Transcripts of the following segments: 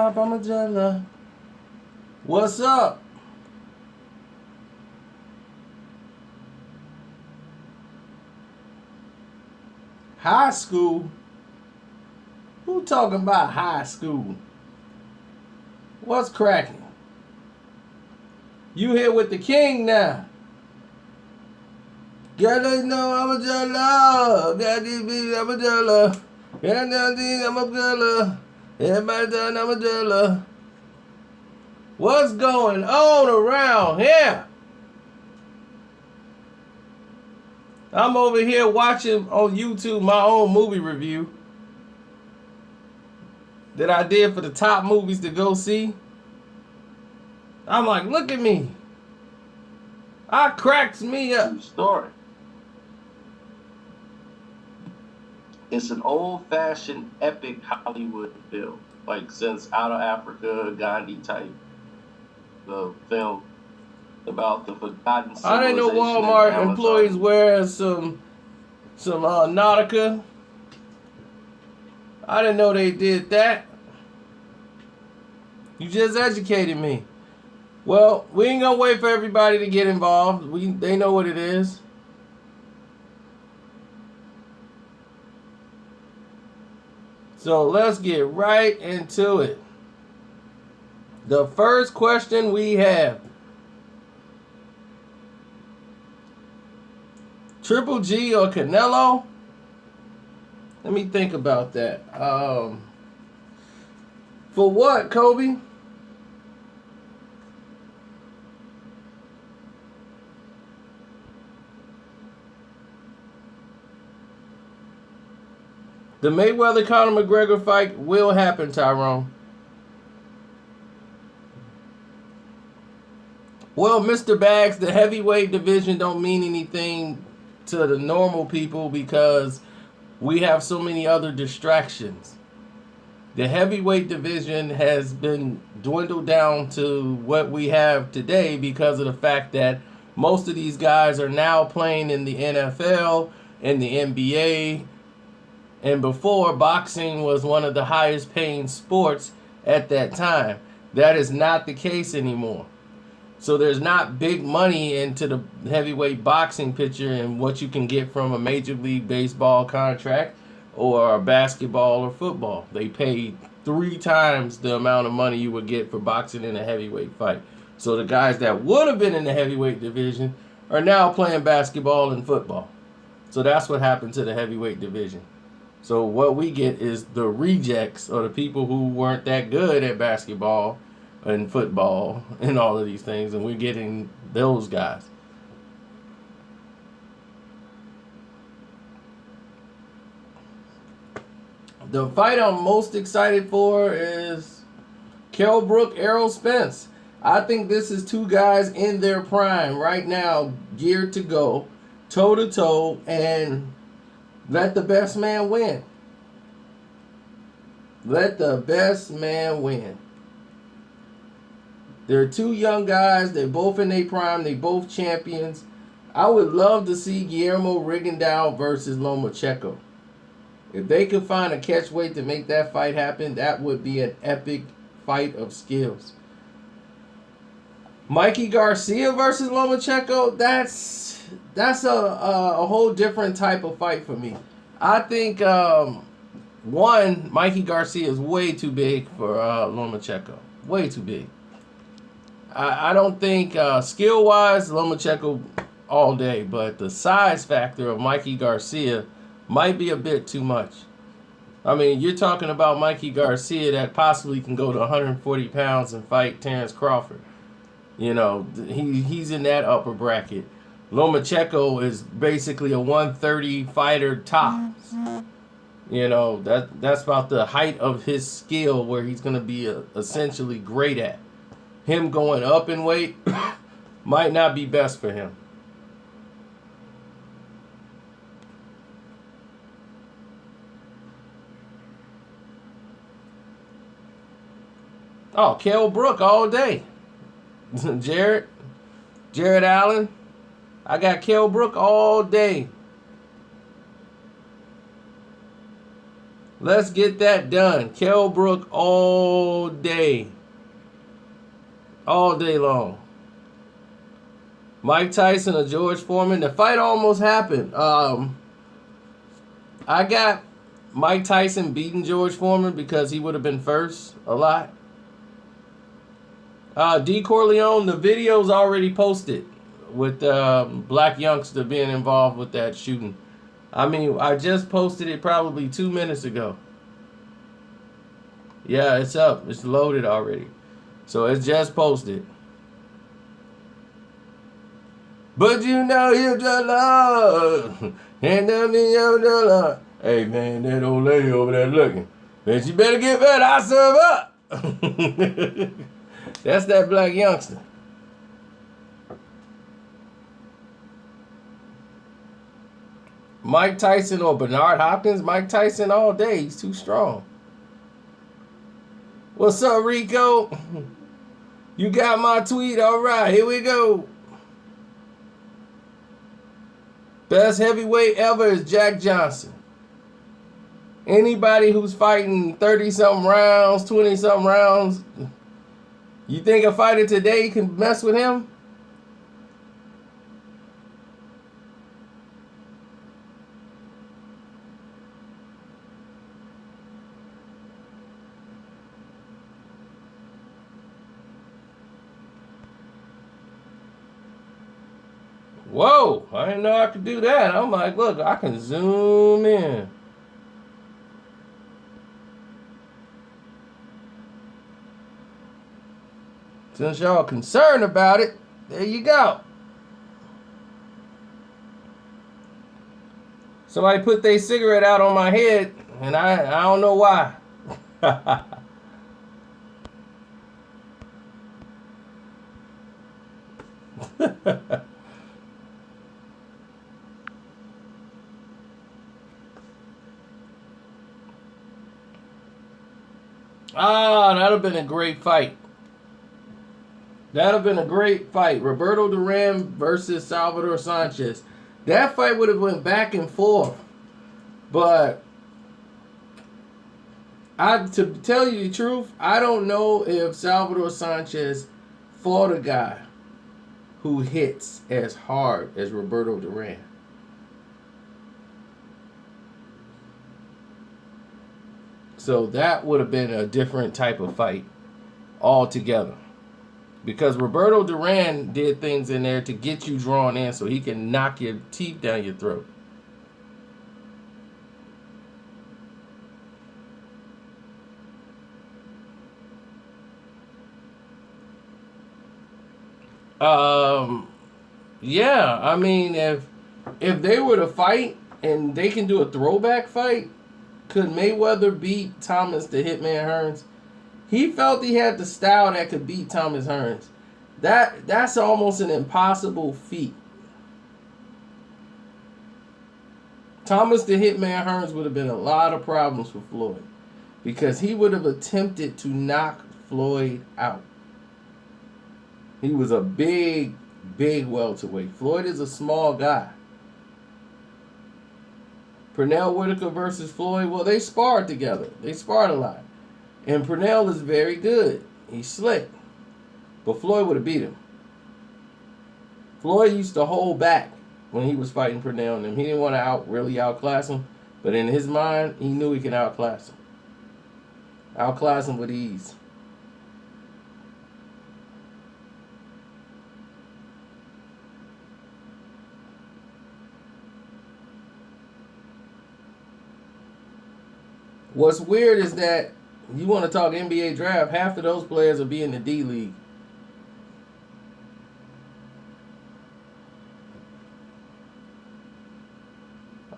top, I'm a jealous. What's up? High school? Who talking about high school? What's cracking? You here with the king now. Gotta know I'm a jealous. Gotta be, I'm a jealous. Gotta think I'm a jealous. Everybody done, I'm a jealous. What's going on around here? I'm over here watching on YouTube my own movie review that I did for the top movies to go see. I'm like, look at me. I cracks me up. True story. It's an old-fashioned epic Hollywood film, like since Out of Africa, Gandhi type film about the forgotten civilization. I didn't know Walmart employees wear some Nautica. I didn't know they did that. You just educated me. Well, we ain't gonna wait for everybody to get involved. They know what it is. So let's get right into it. The first question we have. Triple G or Canelo? Let me think about that. For what, Kobe? The Mayweather-Conor McGregor fight will happen, Tyrone. Well, Mr. Bags, the heavyweight division don't mean anything to the normal people because we have so many other distractions. The heavyweight division has been dwindled down to what we have today because of the fact that most of these guys are now playing in the NFL and the NBA. And before, boxing was one of the highest paying sports at that time. That is not the case anymore. So there's not big money into the heavyweight boxing picture and what you can get from a Major League Baseball contract or a basketball or football. They pay 3 times the amount of money you would get for boxing in a heavyweight fight. So the guys that would have been in the heavyweight division are now playing basketball and football. So that's what happened to the heavyweight division. So what we get is the rejects, or the people who weren't that good at basketball and football and all of these things, and we're getting those guys. The fight I'm most excited for is Kell Brook, Errol Spence. I think this is 2 guys in their prime right now, geared to go toe-to-toe and let the best man win. Let the best man win. They're 2 young guys. They're both in their prime. They both champions. I would love to see Guillermo Rigondeaux versus Lomachenko. If they could find a catchweight to make that fight happen, that would be an epic fight of skills. Mikey Garcia versus Lomachenko, that's a whole different type of fight for me. I think, one, Mikey Garcia is way too big for Lomachenko. Way too big. I don't think skill-wise, Lomachenko all day, but the size factor of Mikey Garcia might be a bit too much. I mean, you're talking about Mikey Garcia that possibly can go to 140 pounds and fight Terrence Crawford. You know, he's in that upper bracket. Lomachenko is basically a 130 fighter tops. You know, that's about the height of his skill where he's going to be essentially great at. Him going up in weight might not be best for him. Oh, Kell Brook all day. Jared Allen. I got Kell Brook all day. Let's get that done. Kell Brook all day. All day long. Mike Tyson or George Foreman. The fight almost happened. I got Mike Tyson beating George Foreman because he would have been first a lot. D. Corleone, the video's already posted with Black Youngster being involved with that shooting. I mean, I just posted it probably 2 minutes ago. Yeah, it's up. It's loaded already. So it's just posted. But you know you're the Lord. And you're the Lord. Hey, man, that old lady over there looking. Man, she better get better. I serve up. That's that Black Youngster. Mike Tyson or Bernard Hopkins? Mike Tyson all day. He's too strong. What's up, Rico? You got my tweet? All right, here we go. Best heavyweight ever is Jack Johnson. Anybody who's fighting 30-something rounds, 20-something rounds, you think a fighter today can mess with him? Whoa, I didn't know I could do that. I'm like, look, I can zoom in. Since y'all concerned about it, there you go. Somebody put their cigarette out on my head, and I don't know why. That'd have been a great fight. That'd have been a great fight. Roberto Duran versus Salvador Sanchez. That fight would have went back and forth. But to tell you the truth, I don't know if Salvador Sanchez fought a guy who hits as hard as Roberto Duran. So that would have been a different type of fight altogether. Because Roberto Duran did things in there to get you drawn in so he can knock your teeth down your throat. Yeah, I mean, if they were to fight and they can do a throwback fight, could Mayweather beat Thomas the Hitman Hearns? He felt he had the style that could beat Thomas Hearns. That's almost an impossible feat. Thomas the Hitman Hearns would have been a lot of problems for Floyd because he would have attempted to knock Floyd out. He was a big welterweight. Floyd is a small guy. Pernell Whitaker versus Floyd, well, they sparred together. They sparred a lot. And Pernell is very good. He's slick. But Floyd would have beat him. Floyd used to hold back when he was fighting Pernell and him. He didn't want to really outclass him. But in his mind, he knew he could outclass him. Outclass him with ease. What's weird is that you want to talk NBA draft, half of those players will be in the D League.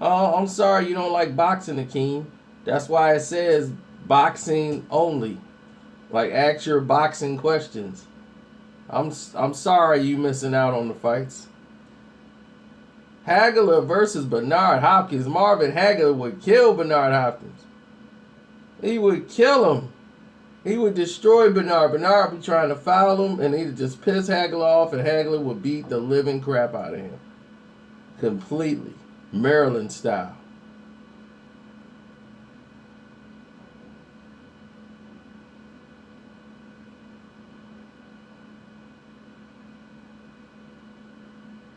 Oh, I'm sorry you don't like boxing, Akeem. That's why it says boxing only. Like, ask your boxing questions. I'm sorry you missing out on the fights. Hagler versus Bernard Hopkins. Marvin Hagler would kill Bernard Hopkins. He would kill him. He would destroy Bernard. Bernard would be trying to foul him, and he'd just piss Hagler off, and Hagler would beat the living crap out of him. Completely. Maryland style.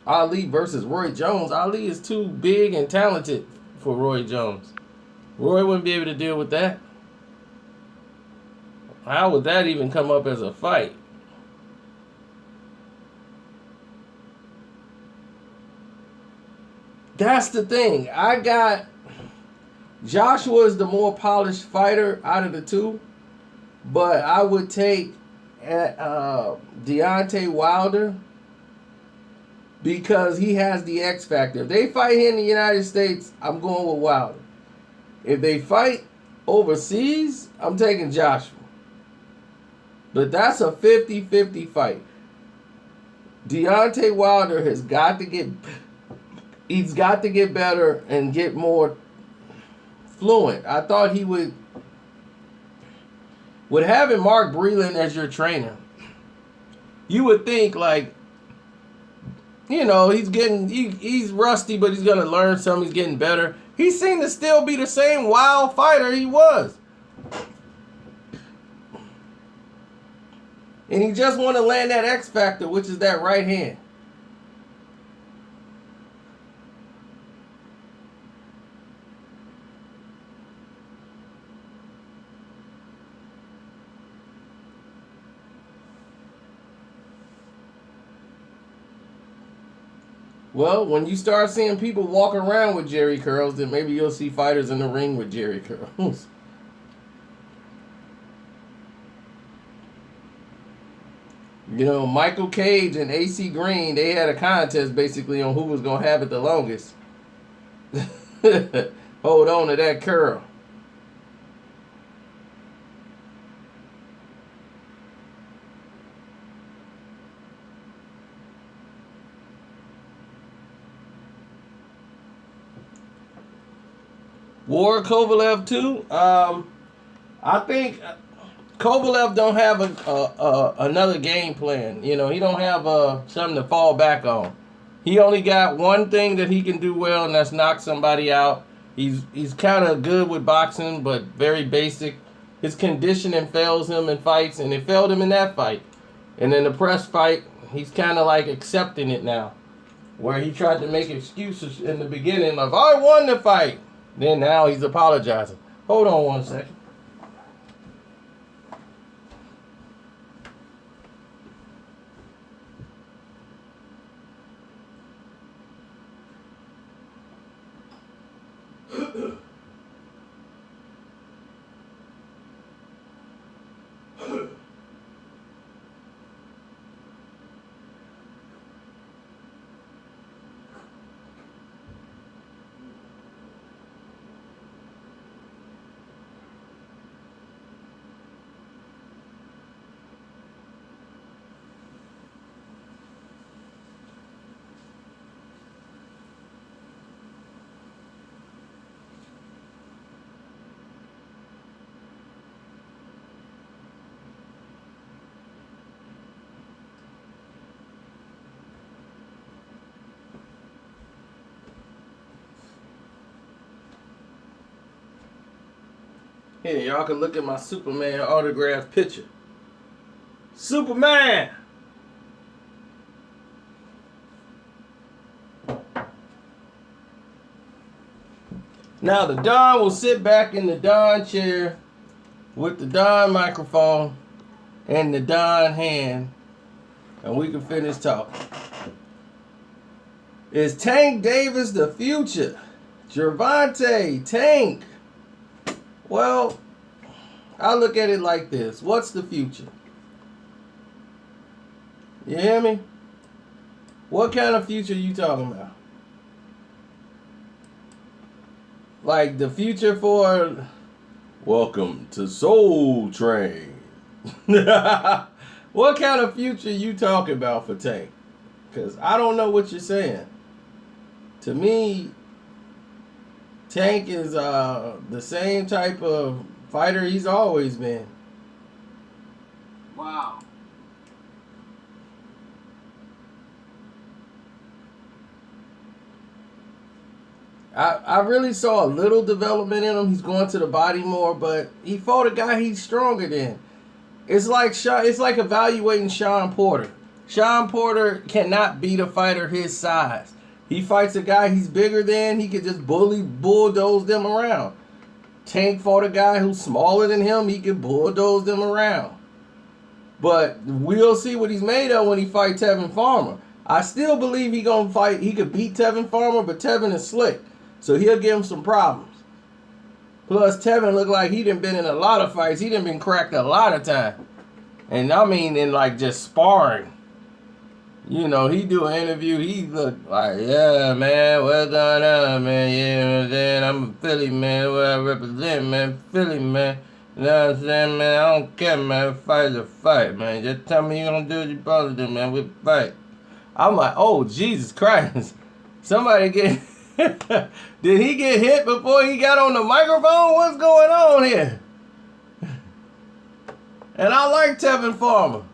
Ali versus Roy Jones. Ali is too big and talented for Roy Jones. Roy wouldn't be able to deal with that. How would that even come up as a fight? That's the thing. I got Joshua is the more polished fighter out of the two, but I would take Deontay Wilder because he has the X factor. If they fight here in the United States, I'm going with Wilder. If they fight overseas, I'm taking Joshua. But that's a 50-50 fight. Deontay Wilder has got to get... He's got to get better and get more fluent. I thought he would... With having Mark Breland as your trainer, you would think like, you know, he's rusty, but he's gonna learn something. He's getting better. He seemed to still be the same wild fighter he was, and he just want to land that X factor, which is that right hand. Well, when you start seeing people walk around with Jerry curls, then maybe you'll see fighters in the ring with Jerry curls. You know, Michael Cage and AC Green, they had a contest basically on who was going to have it the longest. Hold on to that curl. War Kovalev too. I think Kovalev don't have another game plan. You know, he don't have something to fall back on. He only got one thing that he can do well, and that's knock somebody out. He's kind of good with boxing, but very basic. His conditioning fails him in fights, and it failed him in that fight. And in the press fight, he's kind of like accepting it now, where he tried to make excuses in the beginning of, I won the fight. Then now he's apologizing. Hold on one second. Here, y'all can look at my Superman autographed picture. Superman! Now the Don will sit back in the Don chair with the Don microphone and the Don hand, and we can finish talking. Is Tank Davis the future? Gervonta, Tank. Well, I look at it like this. What's the future? You hear me? What kind of future you talking about? Like the future for Welcome to Soul Train. What kind of future you talking about for Tank? Because I don't know what you're saying. To me, Tank is the same type of fighter he's always been. Wow. I really saw a little development in him. He's going to the body more, but he fought a guy he's stronger than. It's like evaluating Sean Porter. Sean Porter cannot beat a fighter his size. He fights a guy he's bigger than, he could just bulldoze them around. Tank fought a guy who's smaller than him, he can bulldoze them around. But we'll see what he's made of when he fights Tevin Farmer. I still believe he could beat Tevin Farmer, but Tevin is slick, so he'll give him some problems. Plus, Tevin looked like he done been in a lot of fights. He done been cracked a lot of time. And I mean in like just sparring. You know, he do an interview, he look like, yeah, man, what's going on, man? You know what I'm saying? I'm a Philly man, what I represent, man. Philly, man. You know what I'm saying, man? I don't care, man. Fight's a fight, man. Just tell me you gonna do what you're supposed to do, man. We fight. I'm like, oh, Jesus Christ. Somebody get... Did he get hit before he got on the microphone? What's going on here? And I like Tevin Farmer.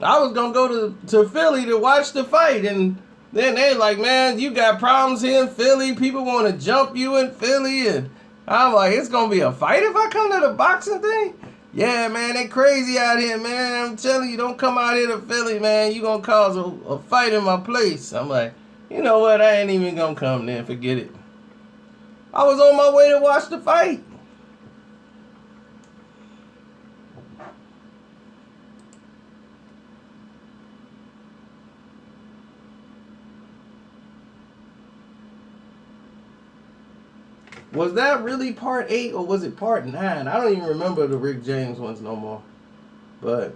I was going to go to Philly to watch the fight. And then they like, man, you got problems here in Philly. People want to jump you in Philly. And I'm like, it's going to be a fight if I come to the boxing thing? Yeah, man, they crazy out here, man. I'm telling you, don't come out here to Philly, man. You going to cause a fight in my place. I'm like, you know what? I ain't even going to come there. Forget it. I was on my way to watch the fight. Was that really part 8 or was it part 9? I don't even remember the Rick James ones no more. But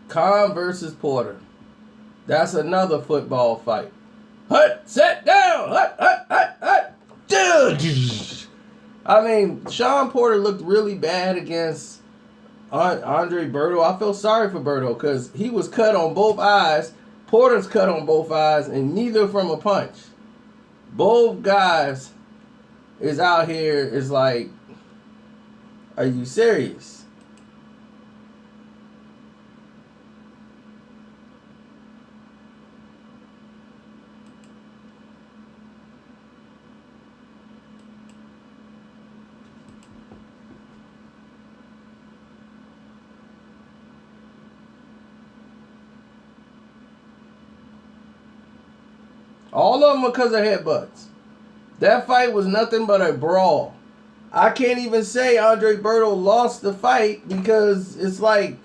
Khan versus Porter. That's another football fight. Hut, sit down. Hut, hut, hut, hut. I mean, Sean Porter looked really bad against Andre Berto. I feel sorry for Berto because he was cut on both eyes. Porter's cut on both eyes, and neither from a punch. Both guys is out here is like, are you serious? All of them because of headbutts. That fight was nothing but a brawl. I can't even say Andre Berto lost the fight because it's like,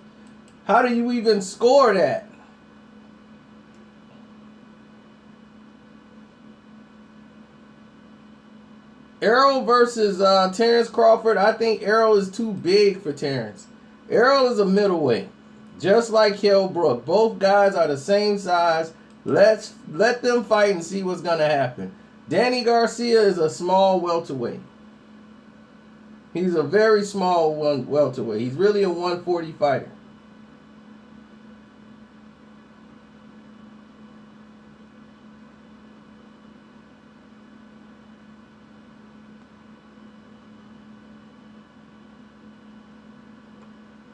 how do you even score that? Errol versus Terrence Crawford. I think Errol is too big for Terrence. Errol is a middleweight, just like Kell Brook. Both guys are the same size. Let them fight and see what's going to happen. Danny Garcia is a small welterweight. He's a very small welterweight. He's really a 140 fighter.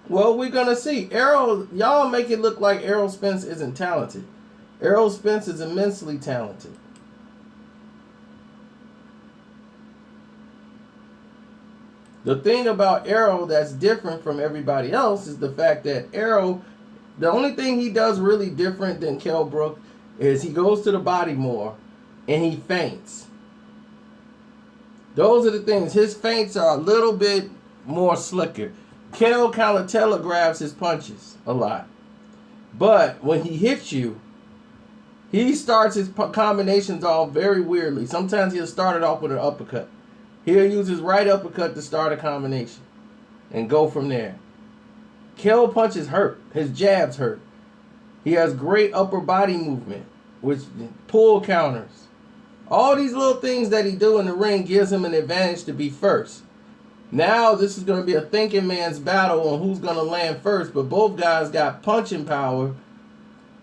Well, we're going to see. Errol, y'all make it look like Errol Spence isn't talented. Errol Spence is immensely talented. The thing about Errol that's different from everybody else is the fact that Errol, the only thing he does really different than Kell Brook is he goes to the body more and he feints. Those are the things. His feints are a little bit more slicker. Kell kind of telegraphs his punches a lot. But when he hits you, he starts his combinations off very weirdly. Sometimes he'll start it off with an uppercut. He'll use his right uppercut to start a combination and go from there. Kell punches hurt. His jabs hurt. He has great upper body movement, which pull counters. All these little things that he do in the ring gives him an advantage to be first. Now this is going to be a thinking man's battle on who's going to land first, but both guys got punching power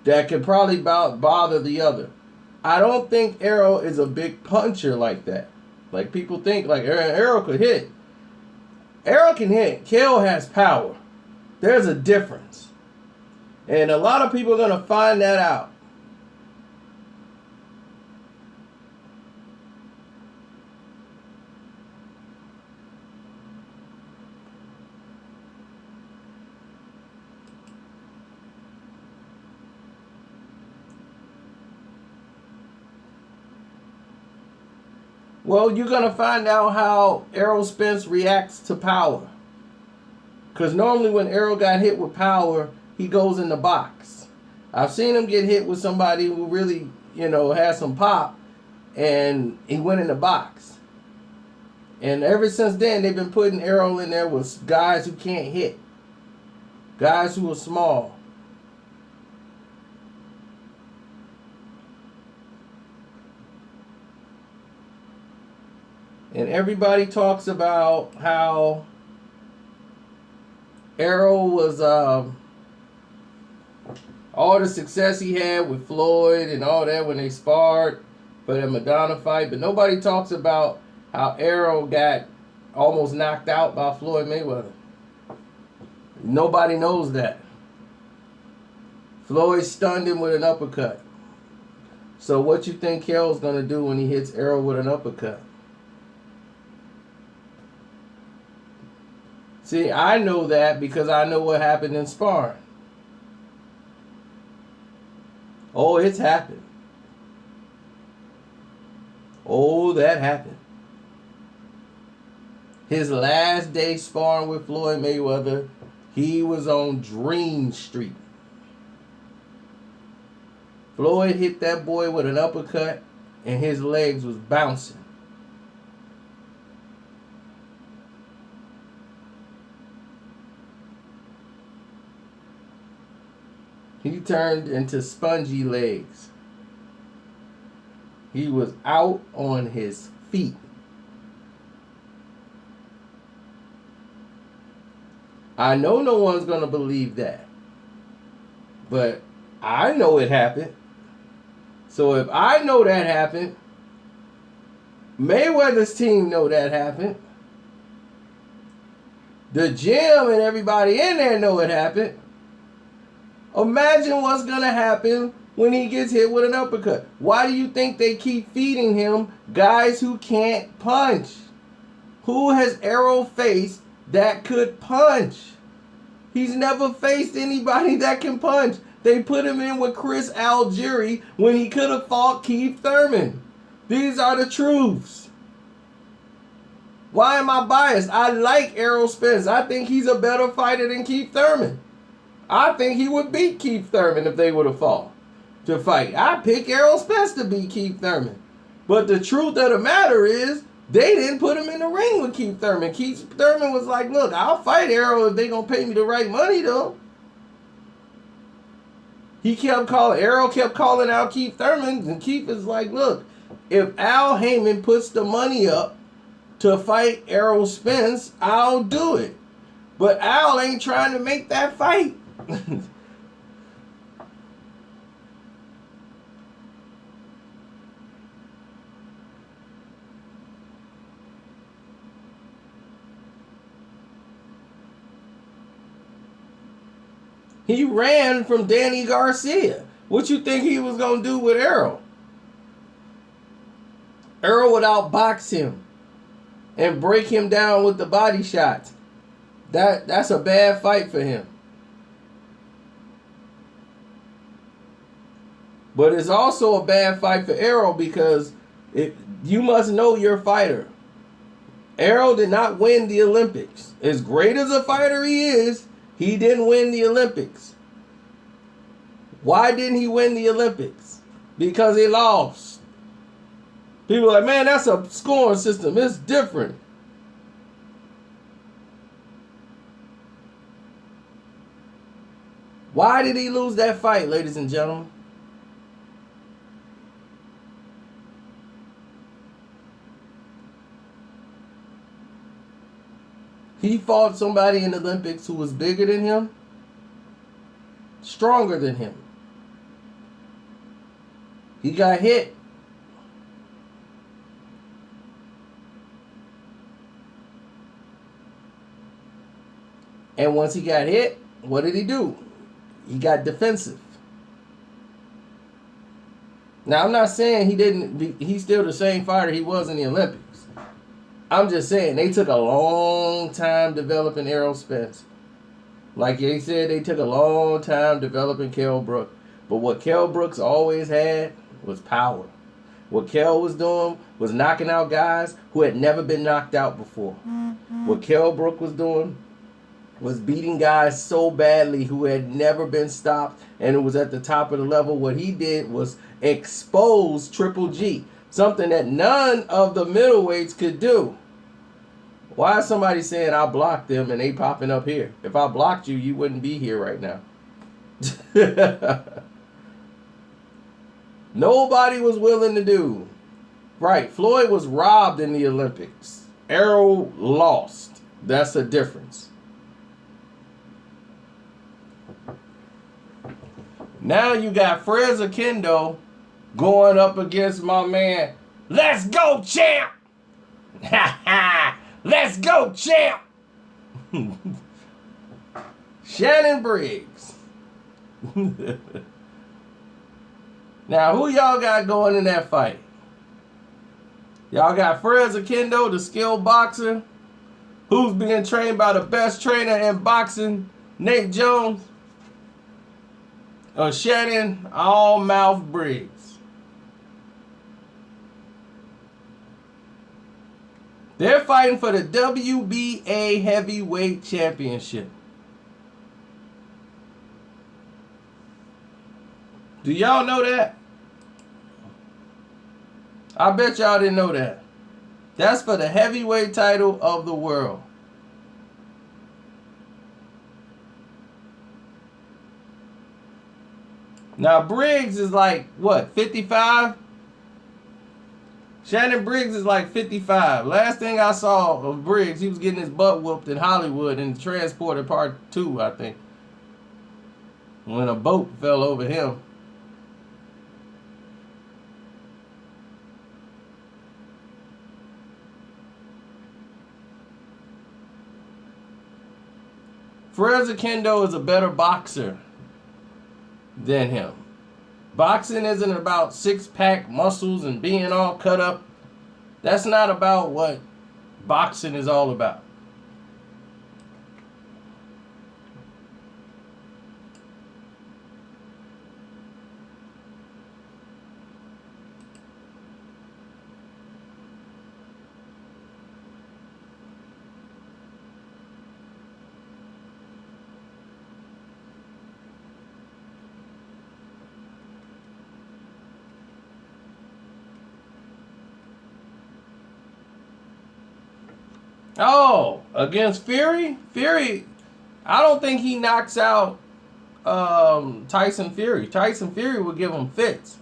that could probably bother the other. I don't think Errol is a big puncher like that. Like people think, like Errol could hit. Errol can hit. Kell has power. There's a difference. And a lot of people are going to find that out. Well, you're going to find out how Errol Spence reacts to power. Because normally when Errol got hit with power, he goes in the box. I've seen him get hit with somebody who really, has some pop, and he went in the box. And ever since then, they've been putting Errol in there with guys who can't hit. Guys who are small. And everybody talks about how Errol was all the success he had with Floyd and all that when they sparred for the Madonna fight, but nobody talks about how Errol got almost knocked out by Floyd Mayweather. Nobody knows that. Floyd stunned him with an uppercut. So what you think Kell's gonna do when he hits Errol with an uppercut? See, I know that because I know what happened in sparring. Oh, it's happened. Oh, that happened. His last day sparring with Floyd Mayweather, he was on Dream Street. Floyd hit that boy with an uppercut, and his legs was bouncing. He turned into spongy legs. He was out on his feet. I know no one's going to believe that. But I know it happened. So if I know that happened, Mayweather's team know that happened. The gym and everybody in there know it happened. Imagine what's going to happen when he gets hit with an uppercut. Why do you think they keep feeding him guys who can't punch? Who has Errol faced that could punch? He's never faced anybody that can punch. They put him in with Chris Algieri when he could have fought Keith Thurman. These are the truths. Why am I biased? I like Errol Spence. I think he's a better fighter than Keith Thurman. I think he would beat Keith Thurman if they would have fought to fight. I pick Errol Spence to beat Keith Thurman. But the truth of the matter is, they didn't put him in the ring with Keith Thurman. Keith Thurman was like, look, I'll fight Errol if they gonna pay me the right money though. Errol kept calling out Keith Thurman, and Keith is like, look, if Al Heyman puts the money up to fight Errol Spence, I'll do it. But Al ain't trying to make that fight. He ran from Danny Garcia. What you think he was going to do with Errol? Errol would outbox him and break him down with the body shots. That's a bad fight for him. But it's also a bad fight for Errol because you must know your fighter. Errol did not win the Olympics. As great as a fighter he is, he didn't win the Olympics. Why didn't he win the Olympics? Because he lost. People are like, man, that's a scoring system. It's different. Why did he lose that fight, ladies and gentlemen? He fought somebody in the Olympics who was bigger than him, stronger than him. He got hit. And once he got hit, what did he do? He got defensive. Now, I'm not saying he's still the same fighter he was in the Olympics. I'm just saying they took a long time developing Errol Spence. Like they said, they took a long time developing Kell Brook. But what Kell Brooks always had was power. What Kell was doing was knocking out guys who had never been knocked out before. What Kell Brook was doing was beating guys so badly who had never been stopped, and it was at the top of the level. What he did was expose Triple G, something that none of the middleweights could do. Why is somebody saying I blocked them and they popping up here? If I blocked you, you wouldn't be here right now. Nobody was willing to do. Right, Floyd was robbed in the Olympics. Errol lost. That's a difference. Now you got Fres Oquendo going up against my man. Let's go, champ! Ha ha! Let's go, champ! Shannon Briggs. Now, who y'all got going in that fight? Y'all got Fres Oquendo, the skilled boxer, who's being trained by the best trainer in boxing, Nate Jones, or Shannon All-Mouth Briggs? They're fighting for the WBA Heavyweight Championship. Do y'all know that? I bet y'all didn't know that. That's for the heavyweight title of the world. Now Briggs is like, what, 55? Shannon Briggs is like 55. Last thing I saw of Briggs, he was getting his butt whooped in Hollywood in Transporter Part 2, I think. When a boat fell over him. Fres Oquendo is a better boxer than him. Boxing isn't about six-pack muscles and being all cut up. That's not about what boxing is all about. Oh, against Fury? Fury, I don't think he knocks out Tyson Fury. Tyson Fury would give him fits.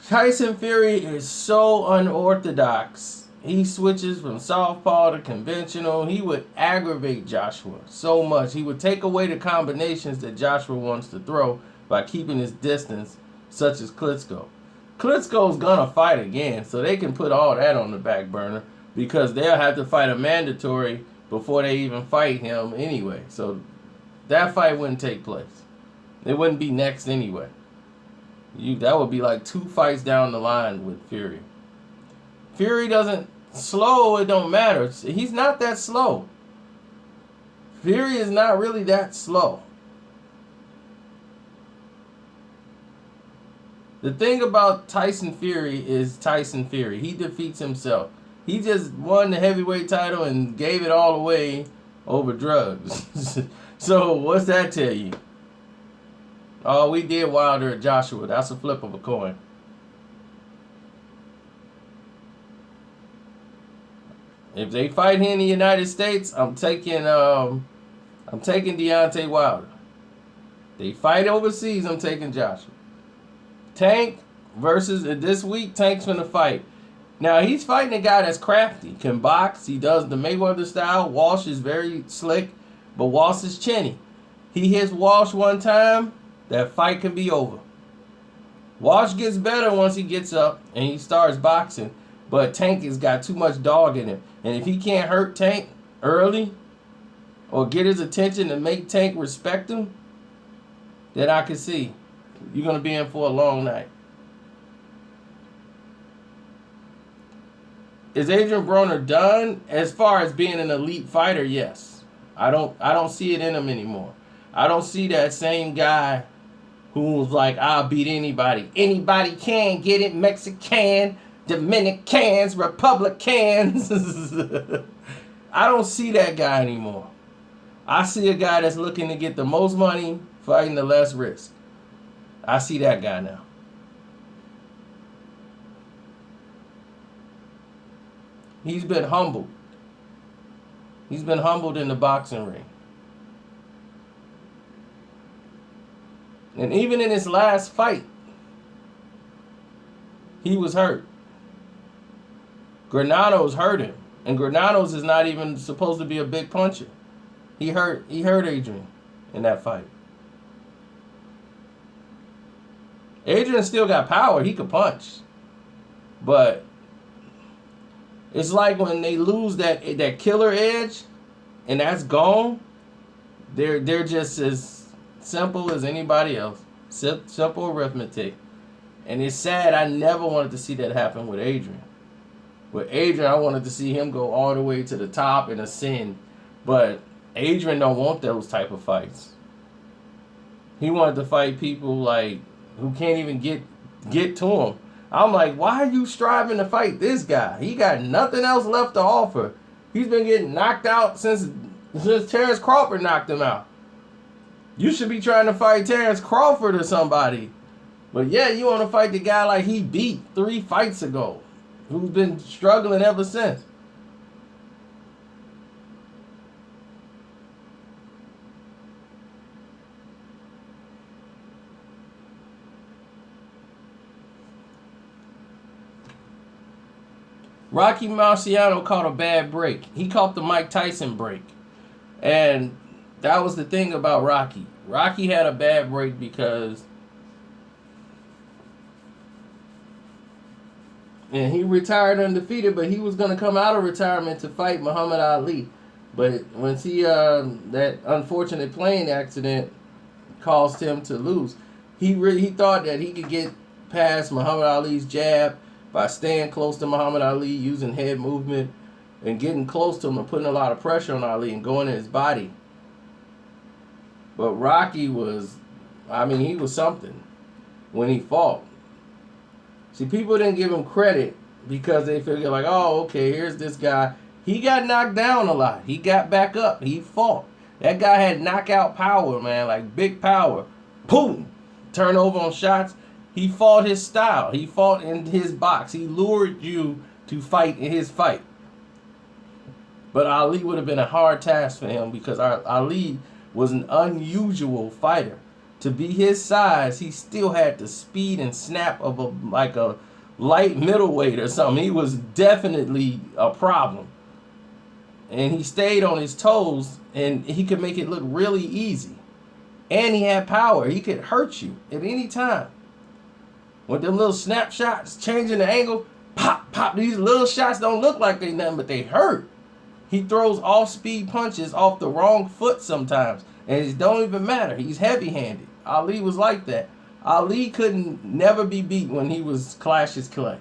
Tyson Fury is so unorthodox. He switches from southpaw to conventional. He would aggravate Joshua so much. He would take away the combinations that Joshua wants to throw by keeping his distance, such as Klitschko. Klitschko's gonna fight again, so they can put all that on the back burner, because they'll have to fight a mandatory before they even fight him anyway. So that fight wouldn't take place. It wouldn't be next anyway. That would be like 2 fights down the line with Fury. Fury doesn't slow, it don't matter. He's not that slow. Fury is not really that slow. The thing about Tyson Fury is Tyson Fury. He defeats himself. He just won the heavyweight title and gave it all away over drugs. So what's that tell you? Oh, we did Wilder at Joshua. That's a flip of a coin. If they fight here in the United States, I'm taking Deontay Wilder. They fight overseas, I'm taking Joshua. Tank versus this week, Tank's gonna fight. Now, he's fighting a guy that's crafty, can box. He does the Mayweather style. Walsh is very slick, but Walsh is chinny. He hits Walsh one time, that fight can be over. Walsh gets better once he gets up and he starts boxing, but Tank has got too much dog in him. And if he can't hurt Tank early or get his attention and make Tank respect him, then I can see you're going to be in for a long night. Is Adrian Broner done? As far as being an elite fighter, yes. I don't see it in him anymore. I don't see that same guy who was like, I'll beat anybody. Anybody can get it. Mexican, Dominicans, Republicans. I don't see that guy anymore. I see a guy that's looking to get the most money, fighting the less risk. I see that guy now. He's been humbled. He's been humbled in the boxing ring. And even in his last fight, he was hurt. Granados hurt him. And Granados is not even supposed to be a big puncher. He hurt Adrian in that fight. Adrian still got power. He could punch. But it's like when they lose that killer edge and that's gone, they're just as simple as anybody else. Simple arithmetic. And it's sad. I never wanted to see that happen with Adrian. With Adrian, I wanted to see him go all the way to the top and ascend. But Adrian don't want those type of fights. He wanted to fight people like who can't even get to him. I'm like, why are you striving to fight this guy? He got nothing else left to offer. He's been getting knocked out since Terrence Crawford knocked him out. You should be trying to fight Terrence Crawford or somebody. But yeah, you want to fight the guy like he beat 3 fights ago, who's been struggling ever since. Rocky Marciano caught a bad break. He caught the Mike Tyson break. And that was the thing about Rocky. Rocky had a bad break because and he retired undefeated, but he was going to come out of retirement to fight Muhammad Ali. But once that unfortunate plane accident caused him to lose, he thought that he could get past Muhammad Ali's jab by staying close to Muhammad Ali, using head movement, and getting close to him and putting a lot of pressure on Ali and going in his body. But Rocky he was something when he fought. See, people didn't give him credit because they figured like, oh, okay, here's this guy. He got knocked down a lot. He got back up. He fought. That guy had knockout power, man, like big power. Boom! Turnover on shots. He fought his style. He fought in his box. He lured you to fight in his fight. But Ali would have been a hard task for him because Ali was an unusual fighter. To be his size, he still had the speed and snap of a light middleweight or something. He was definitely a problem. And he stayed on his toes, and he could make it look really easy. And he had power. He could hurt you at any time. With them little snapshots, changing the angle, pop, pop. These little shots don't look like they nothing, but they hurt. He throws off-speed punches off the wrong foot sometimes. And it don't even matter. He's heavy-handed. Ali was like that. Ali couldn't never be beat when he was Clash's Clay.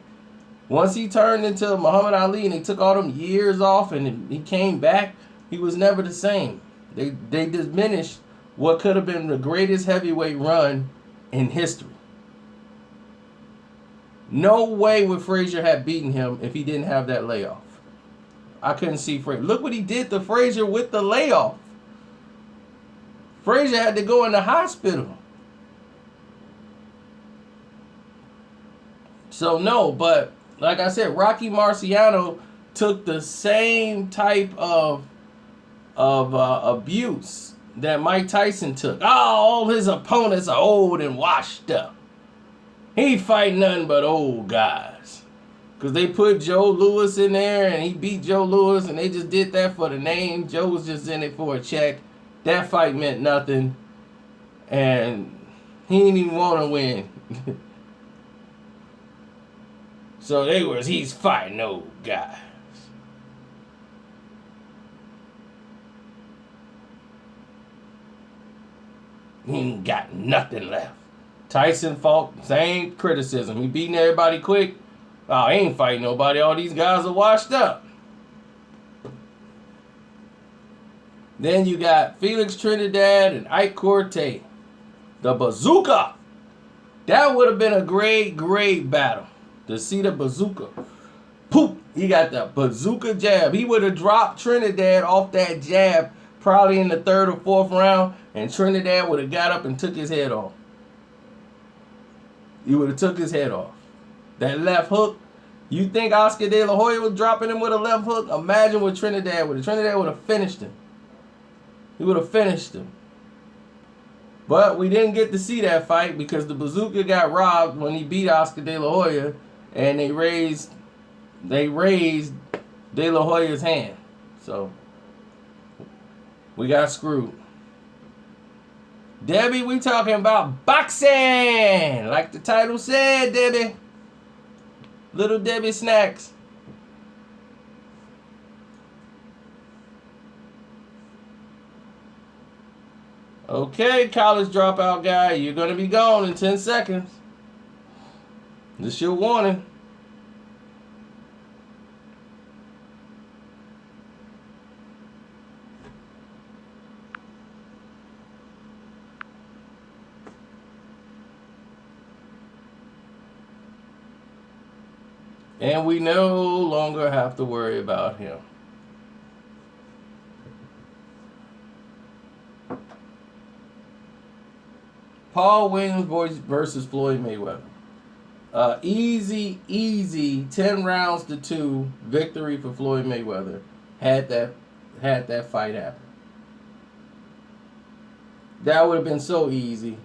Once he turned into Muhammad Ali and they took all them years off and he came back, he was never the same. They diminished what could have been the greatest heavyweight run in history. No way would Frazier have beaten him if he didn't have that layoff. I couldn't see Frazier. Look what he did to Frazier with the layoff. Frazier had to go in the hospital. So no, but like I said, Rocky Marciano took the same type of abuse that Mike Tyson took. Oh, all his opponents are old and washed up. He fight nothing but old guys. Because they put Joe Louis in there and he beat Joe Louis and they just did that for the name. Joe was just in it for a check. That fight meant nothing. And he didn't even want to win. So he's fighting old guys. He ain't got nothing left. Tyson fought, same criticism. He beating everybody quick. Oh, he ain't fighting nobody. All these guys are washed up. Then you got Felix Trinidad and Ike Corte. The bazooka. That would have been a great, great battle to see the bazooka. Poop! He got the bazooka jab. He would have dropped Trinidad off that jab probably in the 3rd or 4th round, and Trinidad would have got up and took his head off. He would have took his head off. That left hook. You think Oscar De La Hoya was dropping him with a left hook? Imagine what Trinidad would have. Trinidad would have finished him. He would have finished him. But we didn't get to see that fight because the bazooka got robbed when he beat Oscar De La Hoya, and they raised De La Hoya's hand. So we got screwed. Debbie, we talking about boxing. Like the title said, Debbie. Little Debbie Snacks. Okay, college dropout guy, you're going to be gone in 10 seconds. This is your warning. And we no longer have to worry about him. Paul Williams versus Floyd Mayweather. Easy 10 rounds to 2 victory for Floyd Mayweather had that fight happen. That would have been so easy.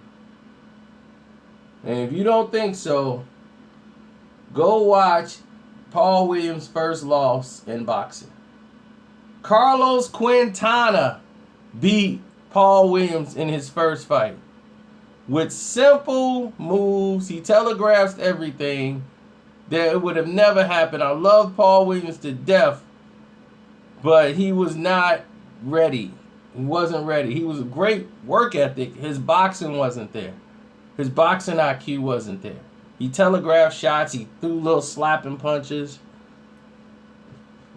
And if you don't think so, go watch Paul Williams' first loss in boxing. Carlos Quintana beat Paul Williams in his first fight. With simple moves, he telegraphs everything that it would have never happened. I love Paul Williams to death, but he was not ready. He wasn't ready. He was a great work ethic. His boxing wasn't there. His boxing IQ wasn't there. He telegraphed shots. He threw little slapping punches,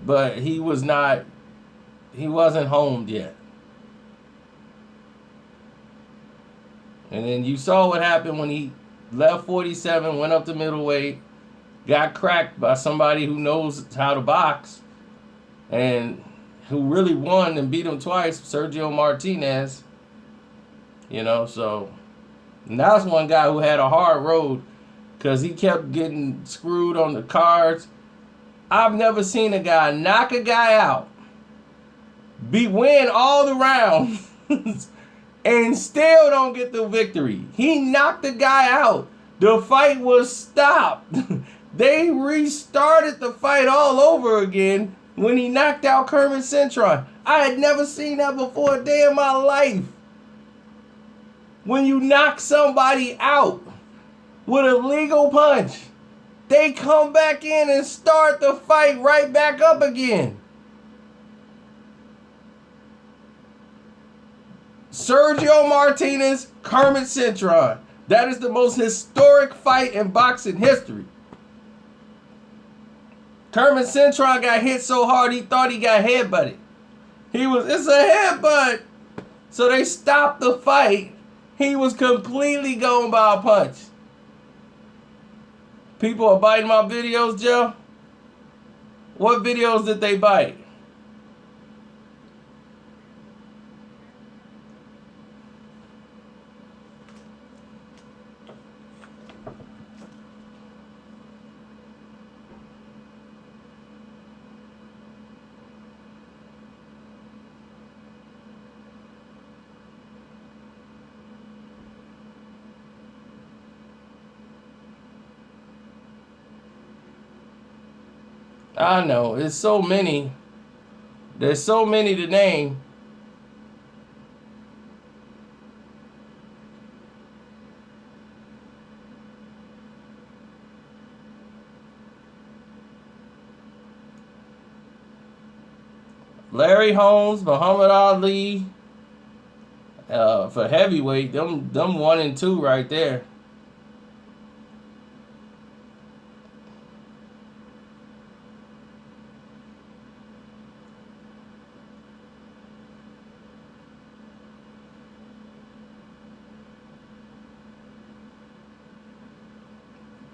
but he wasn't homed yet. And then you saw what happened when he left 47, went up to middleweight, got cracked by somebody who knows how to box, and who really won and beat him twice, Sergio Martinez. So and that's one guy who had a hard road because he kept getting screwed on the cards. I've never seen a guy knock a guy out, win all the rounds, and still don't get the victory. He knocked the guy out. The fight was stopped. They restarted the fight all over again when he knocked out Kermit Cintron. I had never seen that before a day in my life. When you knock somebody out with a legal punch, they come back in and start the fight right back up again. Sergio Martinez, Kermit Cintron. That is the most historic fight in boxing history. Kermit Cintron got hit so hard he thought he got headbutted. It's a headbutt. So they stopped the fight. He was completely gone by a punch. People are biting my videos, Joe. What videos did they bite? I know, it's so many. There's so many to name. Larry Holmes, Muhammad Ali, for heavyweight, them 1 and 2 right there.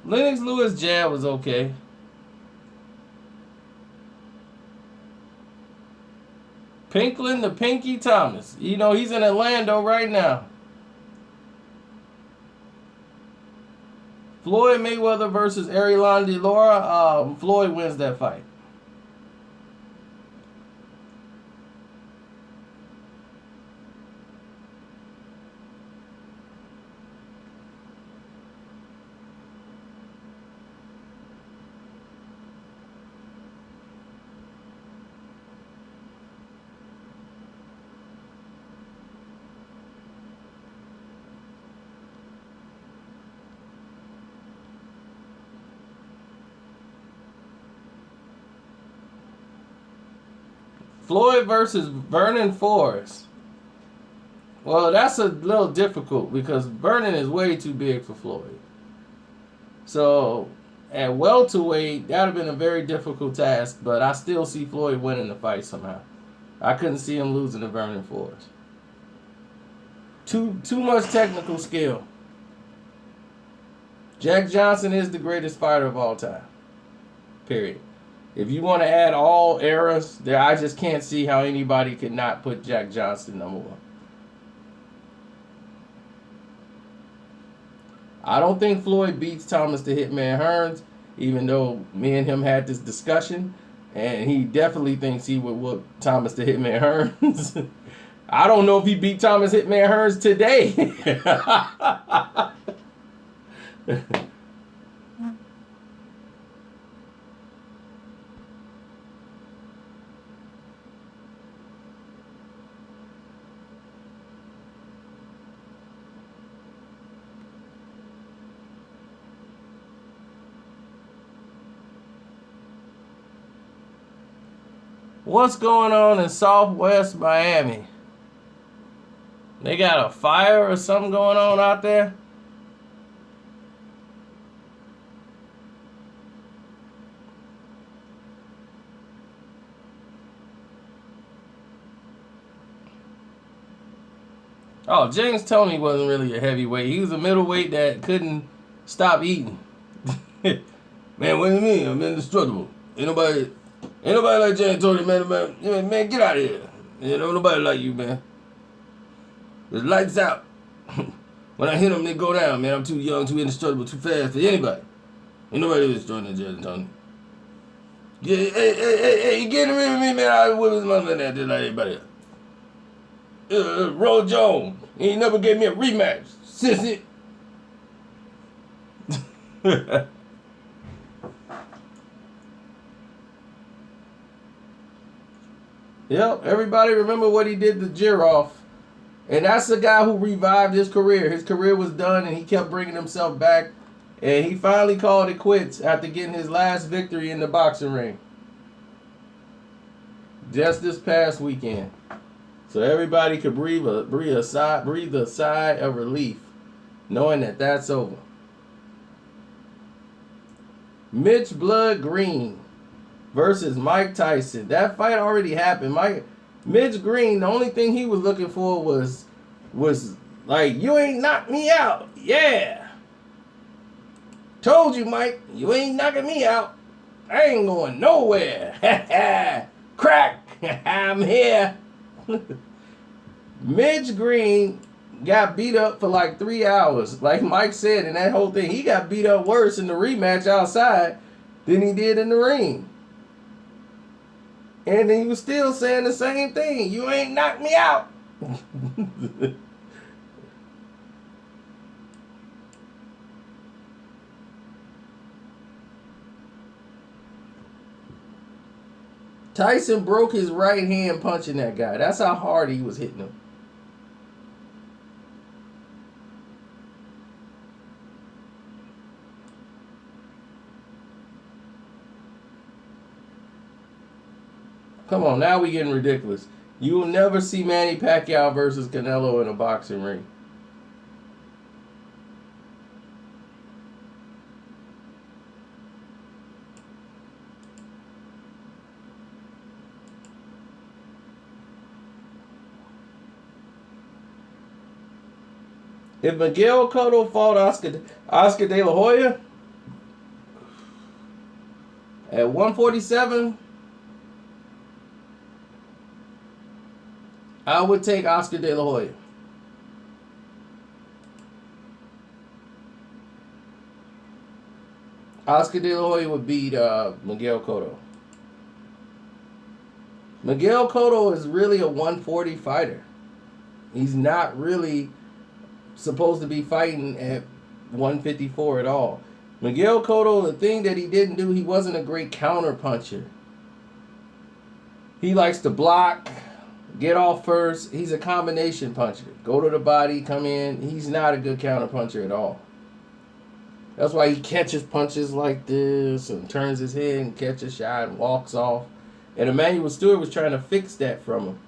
Lennox Lewis jab was okay. Pinklin the Pinky Thomas. You know, he's in Orlando right now. Floyd Mayweather versus Arielon De Laura. Floyd wins that fight. Floyd versus Vernon Forrest. Well, that's a little difficult because Vernon is way too big for Floyd. So, at welterweight, that would have been a very difficult task, but I still see Floyd winning the fight somehow. I couldn't see him losing to Vernon Forrest. Too much technical skill. Jack Johnson is the greatest fighter of all time. Period. If you want to add all eras, there I just can't see how anybody could not put Jack Johnson number one. I don't think Floyd beats Thomas the Hitman Hearns, even though me and him had this discussion, and he definitely thinks he would whoop Thomas the Hitman Hearns. I don't know if he beat Thomas Hitman Hearns today. What's going on in Southwest Miami? They got a fire or something going on out there? Oh, James Toney wasn't really a heavyweight. He was a middleweight that couldn't stop eating. Man, what do you mean? I'm indestructible. Ain't nobody like James Toney, man, get out of here. You know, nobody like you, man. The lights out. When I hit them, they go down, man. I'm too young, too indestructible, too fast for anybody. Ain't nobody destroying the James Toney. Yeah, hey, you getting rid of me, man? I whip his mother that just like everybody else. Roy Jones. He never gave me a rematch. Sissy. Yep, everybody remember what he did to Jiroff. And that's the guy who revived his career. His career was done and he kept bringing himself back. And he finally called it quits after getting his last victory in the boxing ring. Just this past weekend. So everybody could breathe a sigh of relief, knowing that that's over. Mitch Blood Green versus Mike Tyson. That fight already happened. Mitch Green, the only thing he was looking for was like, you ain't knocked me out. Yeah. Told you, Mike, you ain't knocking me out. I ain't going nowhere. Crack. I'm here. Mitch Green got beat up for like 3 hours. Like Mike said in that whole thing, he got beat up worse in the rematch outside than he did in the ring. And he was still saying the same thing. You ain't knocked me out. Tyson broke his right hand punching that guy. That's how hard he was hitting him. Come on, now we getting ridiculous. You will never see Manny Pacquiao versus Canelo in a boxing ring. If Miguel Cotto fought Oscar De La Hoya, At 147, I would take Oscar De La Hoya. Oscar De La Hoya would beat Miguel Cotto. Miguel Cotto is really a 140 fighter. He's not really supposed to be fighting at 154 at all. Miguel Cotto, the thing that he didn't do, he wasn't a great counter puncher. He likes to block, get off first. He's a combination puncher. Go to the body, come in. He's not a good counter puncher at all. That's why he catches punches like this and turns his head and catches a shot and walks off. And Emmanuel Stewart was trying to fix that from him.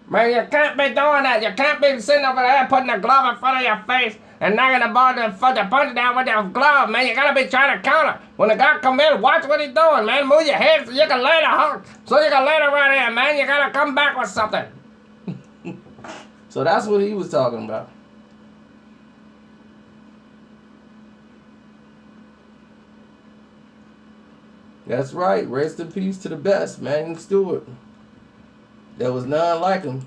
Man, you can't be doing that. You can't be sitting over there putting a glove in front of your face and knocking the ball to the punch down with your glove, man. You gotta be trying to counter. When the guy come in, watch what he's doing, man. Move your head so you can lay the hook. So you can lay it right here, man. You gotta come back with something. So that's what he was talking about. That's right. Rest in peace to the best, Emmanuel Stewart. There was none like him.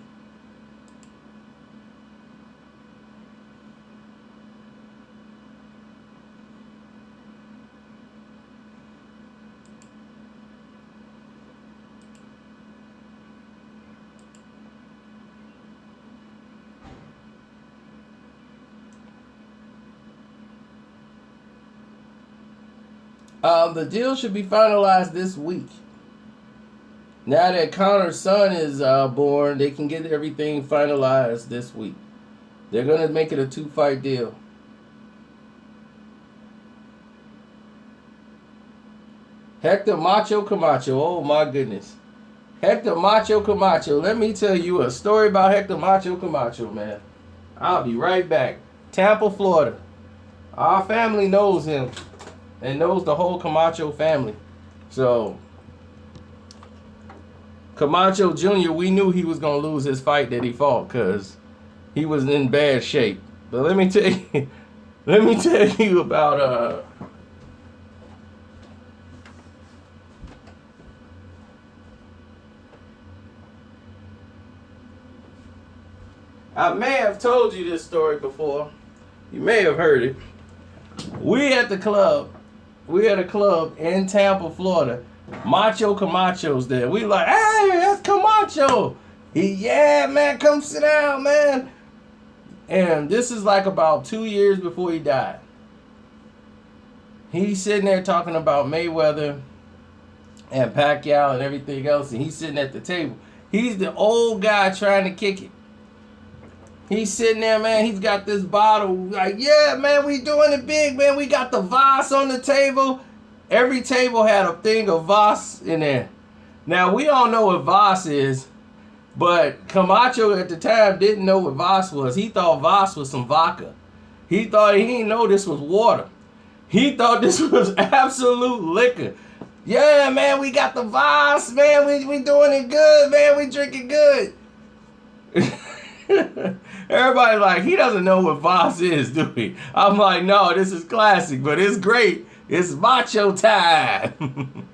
The deal should be finalized this week. Now that Conor's son is born, they can get everything finalized this week. They're going to make it a 2-fight deal. Hector Macho Camacho. Oh, my goodness. Hector Macho Camacho. Let me tell you a story about Hector Macho Camacho, man. I'll be right back. Tampa, Florida. Our family knows him and knows the whole Camacho family. So, Camacho Jr., we knew he was going to lose his fight that he fought because he was in bad shape. But let me tell you about I may have told you this story before. You may have heard it. We had a club in Tampa, Florida. Macho Camacho's there. We like, hey, that's Camacho. Yeah, man, come sit down, man. And this is like about 2 years before he died. He's sitting there talking about Mayweather and Pacquiao and everything else, and he's sitting at the table. He's the old guy trying to kick it. He's sitting there, man. He's got this bottle. Like, yeah, man, we doing it big, man. We got the Voss on the table. Every table had a thing of Voss in there. Now, we all know what Voss is, but Camacho at the time didn't know what Voss was. He thought Voss was some vodka. He didn't know this was water. He thought this was absolute liquor. Yeah, man, we got the Voss, man. We doing it good, man. We drinking good. Everybody like, he doesn't know what Voss is, do he? I'm like, no, this is classic, but it's great. It's macho time.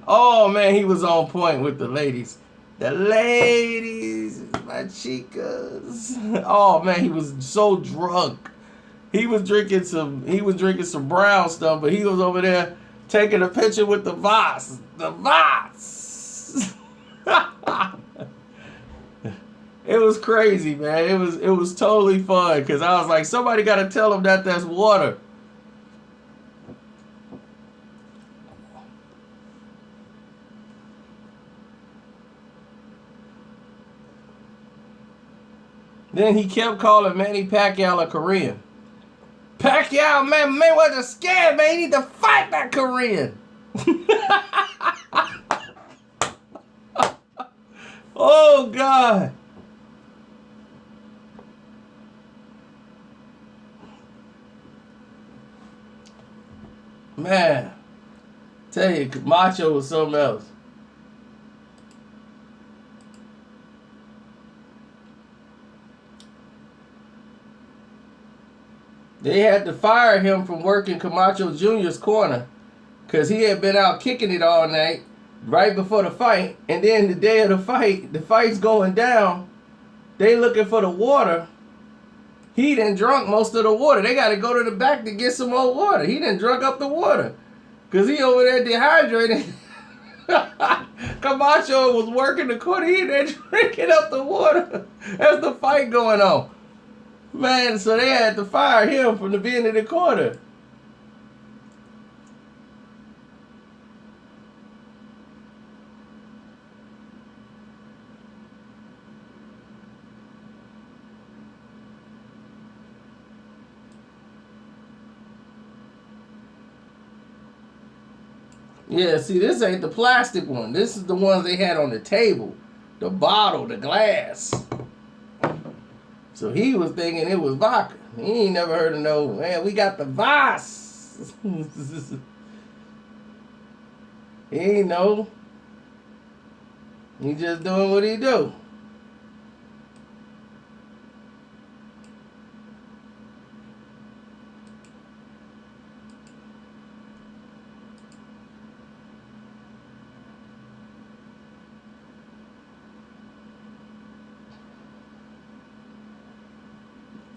Oh, man, he was on point with the ladies. The ladies, my chicas. Oh, man, he was so drunk. He was drinking some brown stuff, but he was over there taking a picture with the Voss. The Voss. It was crazy, man. It was totally fun because I was like, somebody got to tell him that that's water. Then he kept calling Manny Pacquiao a Korean. Pacquiao, man, Mayweather scared, man. He need to fight that Korean. Oh, God. Man, tell you, Macho was something else. They had to fire him from working Camacho Jr.'s corner because he had been out kicking it all night right before the fight. And then the day of the fight's going down. They looking for the water. He done drunk most of the water. They got to go to the back to get some more water. He done drunk up the water because he over there dehydrated. Camacho was working the corner. He there drinking up the water as the fight going on. Man, so they had to fire him from the beginning of the quarter. Yeah, see, this ain't the plastic one. This is the ones they had on the table. The bottle, the glass. So he was thinking it was vodka. He ain't never heard of no, man, we got the Voss. He ain't know. He just doing what he do.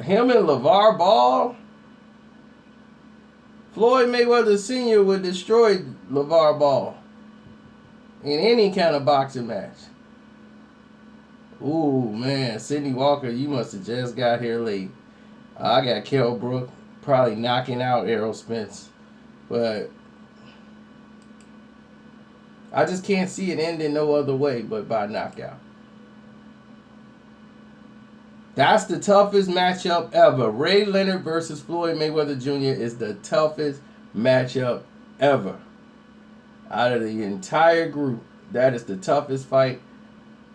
Him and LeVar Ball. Floyd Mayweather Sr. would destroy LeVar Ball in any kind of boxing match. Ooh, man. Sidney Walker, you must have just got here late. I got Kell Brook probably knocking out Errol Spence. But I just can't see it ending no other way but by knockout. That's the toughest matchup ever. Ray Leonard versus Floyd Mayweather Jr. is the toughest matchup ever. Out of the entire group, that is the toughest fight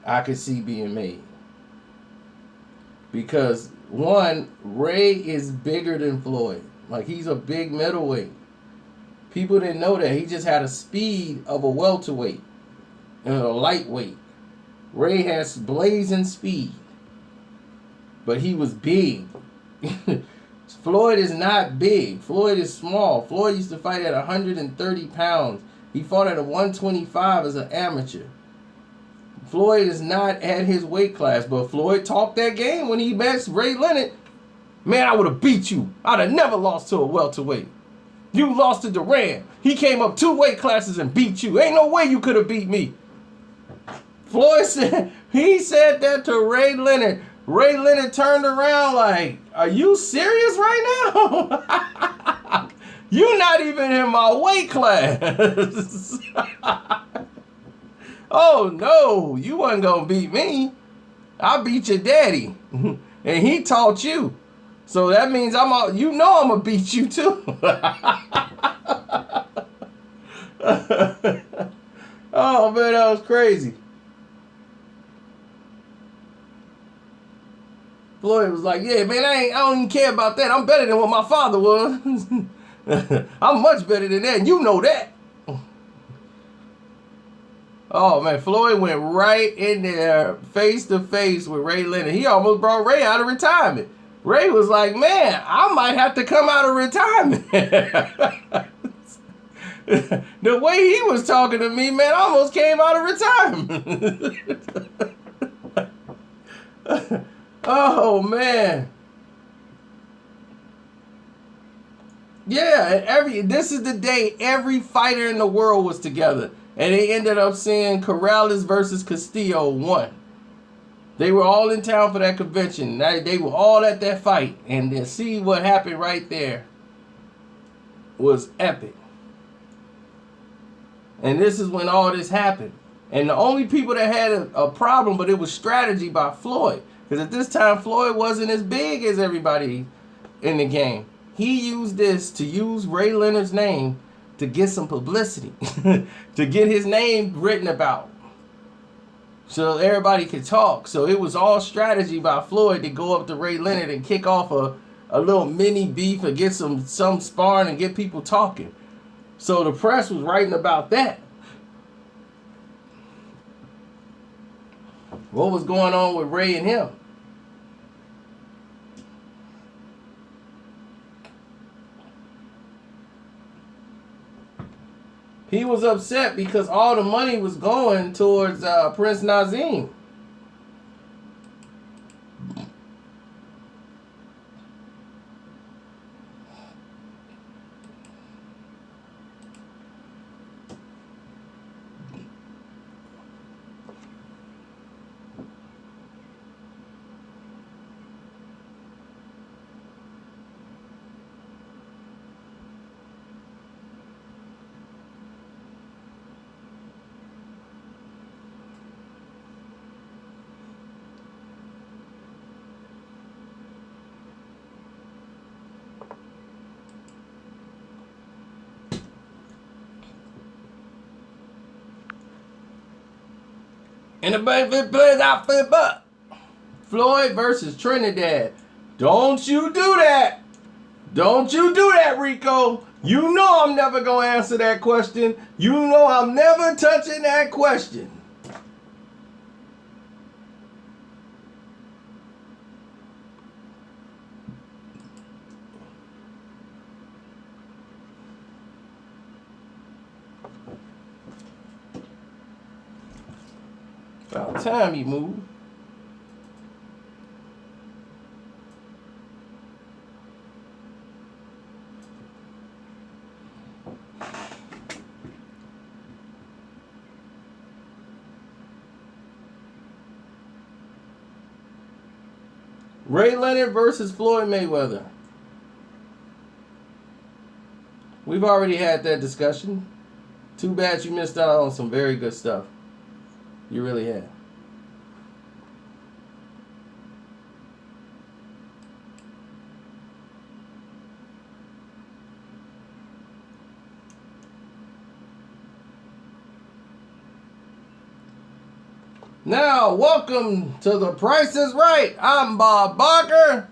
I could see being made. Because, one, Ray is bigger than Floyd. Like, he's a big middleweight. People didn't know that. He just had a speed of a welterweight and a lightweight. Ray has blazing speed. But he was big. Floyd is not big. Floyd is small. Floyd used to fight at 130 pounds. He fought at a 125 as an amateur. Floyd is not at his weight class, but Floyd talked that game when he met Ray Leonard. Man, I would have beat you. I'd have never lost to a welterweight. You lost to Duran. He came up 2 weight classes and beat you. Ain't no way you could have beat me. Floyd said, he said that to Ray Leonard. Ray Leonard turned around like, are you serious right now? You're not even in my weight class. Oh, no, you wasn't going to beat me. I beat your daddy. And he taught you. So that means I'm going to beat you too. Oh, man, that was crazy. Floyd was like, yeah, man, I don't even care about that. I'm better than what my father was. I'm much better than that, and you know that. Oh, man, Floyd went right in there face to face with Ray Leonard. He almost brought Ray out of retirement. Ray was like, man, I might have to come out of retirement. The way he was talking to me, man, I almost came out of retirement. Oh, man. Yeah, this is the day every fighter in the world was together. And they ended up seeing Corrales versus Castillo won. They were all in town for that convention. They were all at that fight. And then see what happened right there was epic. And this is when all this happened. And the only people that had a problem, but it was strategy by Floyd. Because at this time, Floyd wasn't as big as everybody in the game. He used this to use Ray Leonard's name to get some publicity. To get his name written about. So everybody could talk. So it was all strategy by Floyd to go up to Ray Leonard and kick off a little mini beef or get some sparring and get people talking. So the press was writing about that. What was going on with Ray and him? He was upset because all the money was going towards Prince Nazim. And the baby plays out flip up. Floyd versus Trinidad. Don't you do that. Don't you do that, Rico. You know I'm never going to answer that question. You know I'm never touching that question. About time you move. Ray Leonard versus Floyd Mayweather. We've already had that discussion. Too bad you missed out on some very good stuff. You really have. Now, welcome to The Price is Right. I'm Bob Barker.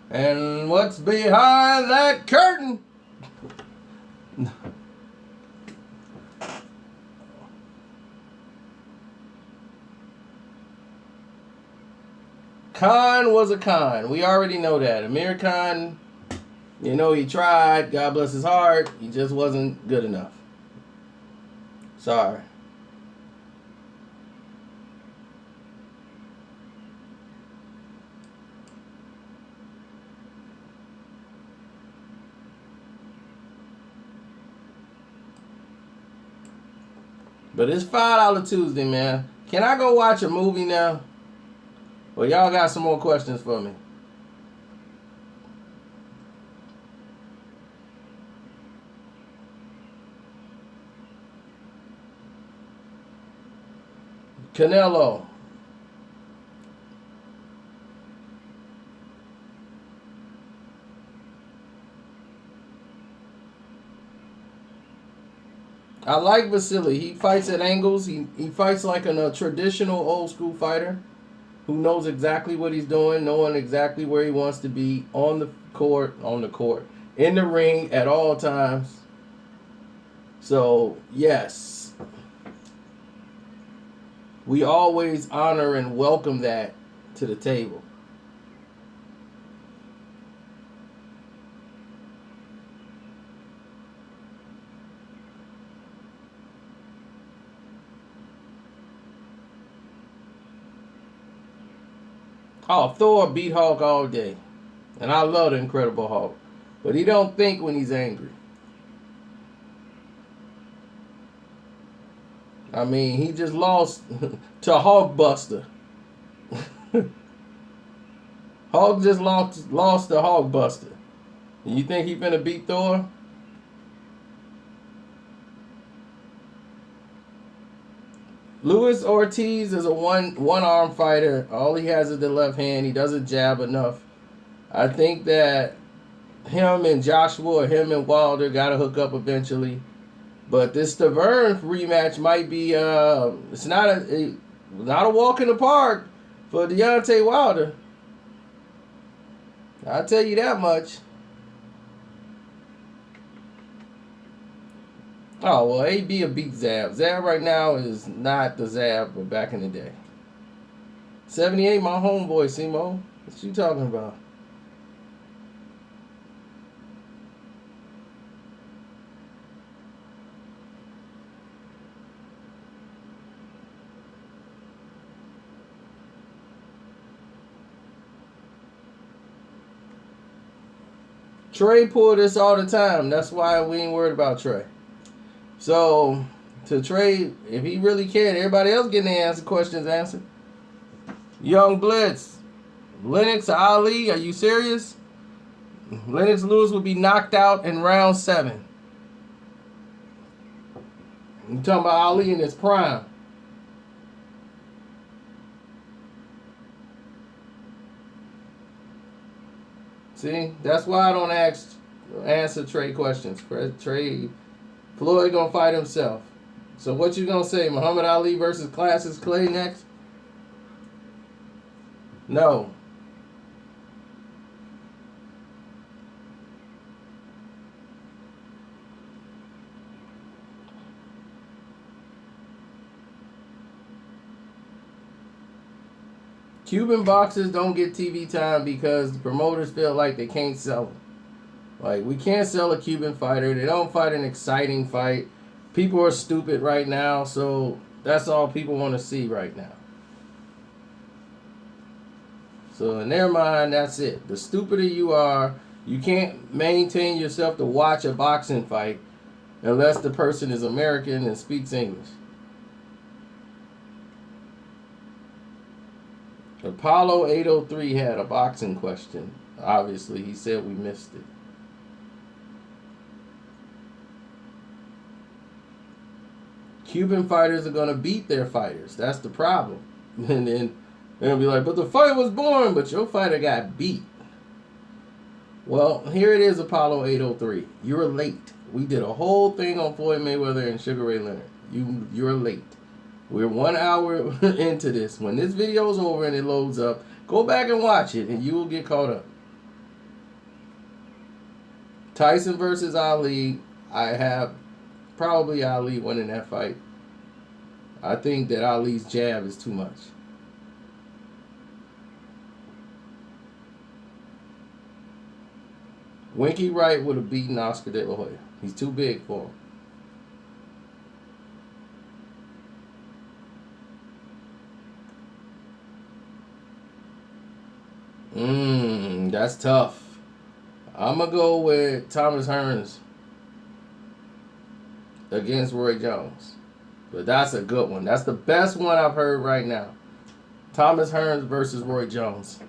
And what's behind that curtain? Khan was a con. We already know that. Amir Khan, you know, he tried. God bless his heart. He just wasn't good enough. Sorry. But it's $5 Tuesday, man. Can I go watch a movie now? Well, y'all got some more questions for me. Canelo. I like Vasily. He fights at angles. He fights like a traditional old school fighter who knows exactly what he's doing, knowing exactly where he wants to be on the court, in the ring at all times. So, yes. We always honor and welcome that to the table. Oh, Thor beat Hulk all day. And I love the Incredible Hulk. But he don't think when he's angry. I mean, he just lost to Hulkbuster. Hulk just lost to Hulkbuster. You think he finna beat Thor? Luis Ortiz is a one-arm fighter. All he has is the left hand. He doesn't jab enough. I think that him and Joshua or him and Wilder got to hook up eventually. But this Stavern rematch might be it's not a walk in the park for Deontay Wilder. I'll tell you that much. Oh, well, AB will beat Zab. Zab right now is not the Zab of back in the day. 78, my homeboy, Simo. What you talking about? Trey pull this all the time. That's why we ain't worried about Trey. So, to Trey, if he really can, everybody else getting their questions answered. Young Blitz. Lennox Ali, are you serious? Lennox Lewis would be knocked out in round 7. You talking about Ali in his prime. See, that's why I don't answer Trey questions. Trey, Floyd gonna fight himself. So what you gonna say? Muhammad Ali versus Cassius Clay next? No. Cuban boxers don't get TV time because the promoters feel like they can't sell them. Like, we can't sell a Cuban fighter. They don't fight an exciting fight. People are stupid right now, so that's all people want to see right now. So in their mind, that's it. The stupider you are, you can't maintain yourself to watch a boxing fight unless the person is American and speaks English. Apollo 803 had a boxing question. Obviously, he said we missed it. Cuban fighters are going to beat their fighters. That's the problem. And then they'll be like, but the fight was boring, but your fighter got beat. Well, here it is, Apollo 803. You're late. We did a whole thing on Floyd Mayweather and Sugar Ray Leonard. You're late. We're 1 hour into this. When this video is over and it loads up, go back and watch it, and you will get caught up. Tyson versus Ali. I have probably Ali winning that fight. I think that Ali's jab is too much. Winky Wright would have beaten Oscar De La Hoya. He's too big for him. That's tough. I'm going to go with Thomas Hearns against Roy Jones. But that's a good one. That's the best one I've heard right now. Thomas Hearns versus Roy Jones.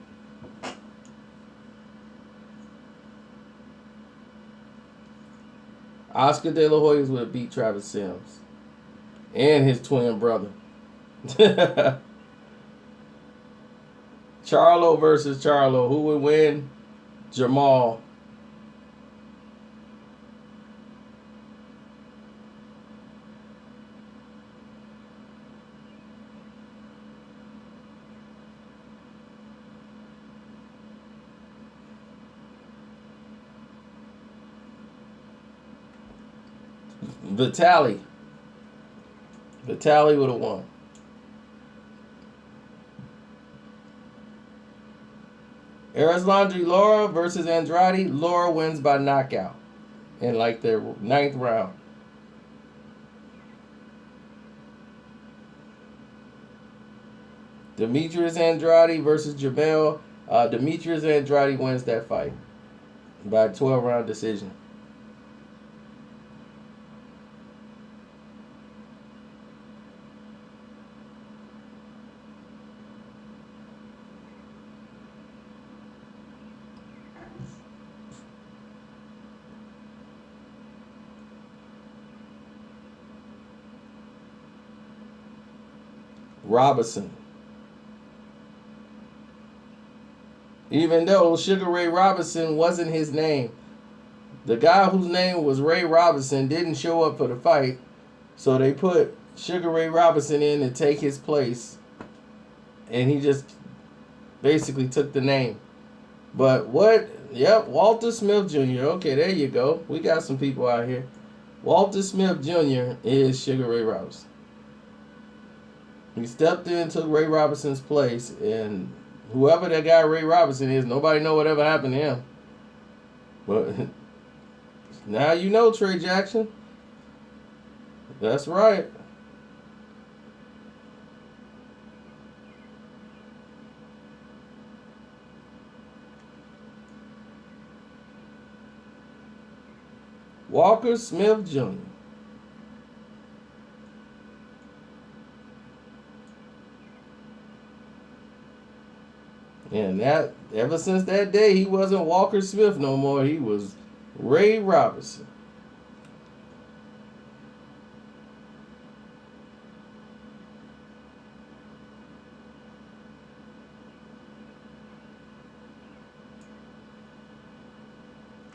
Oscar De La Hoya would have beat Travis Sims. And his twin brother. Charlo versus Charlo. Who would win? Jamal. Vitaly would have won. Erislandy Lara versus Andrade. Lara wins by knockout in like the 9th round. Demetrius Andrade versus Jamel. Demetrius Andrade wins that fight by 12-round decision. Robinson. Even though Sugar Ray Robinson wasn't his name, the guy whose name was Ray Robinson didn't show up for the fight, so they put Sugar Ray Robinson in to take his place, and he just basically took the name. But what? Yep, Walter Smith Jr. Okay, there you go. We got some people out here. Walter Smith Jr. is Sugar Ray Robinson. He stepped in and took Ray Robinson's place, and whoever that guy Ray Robinson is, nobody know whatever happened to him. But now you know, Trey Jackson. That's right. Walker Smith Jr. And that ever since that day, he wasn't Walker Smith no more. He was Ray Robinson.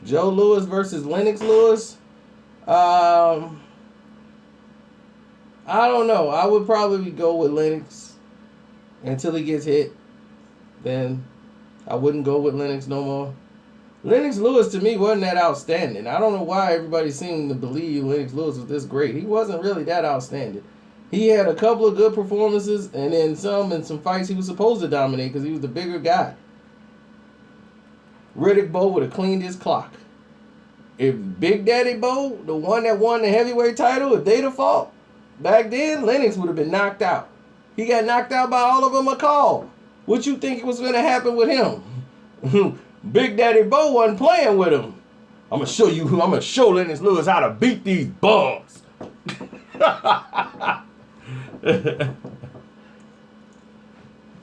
Joe Louis versus Lennox Lewis. I don't know. I would probably go with Lennox until he gets hit. Then I wouldn't go with Lennox no more. Lennox Lewis to me wasn't that outstanding. I don't know why everybody seemed to believe Lennox Lewis was this great. He wasn't really that outstanding. He had a couple of good performances, and then some in some fights he was supposed to dominate because he was the bigger guy. Riddick Bowe would have cleaned his clock. If Big Daddy Bowe, the one that won the heavyweight title, if they'd have fought back then, Lennox would have been knocked out. He got knocked out by Oliver McCall. What you think was going to happen with him? Big Daddy Bowe wasn't playing with him. I'm gonna show Lennox Lewis how to beat these bums.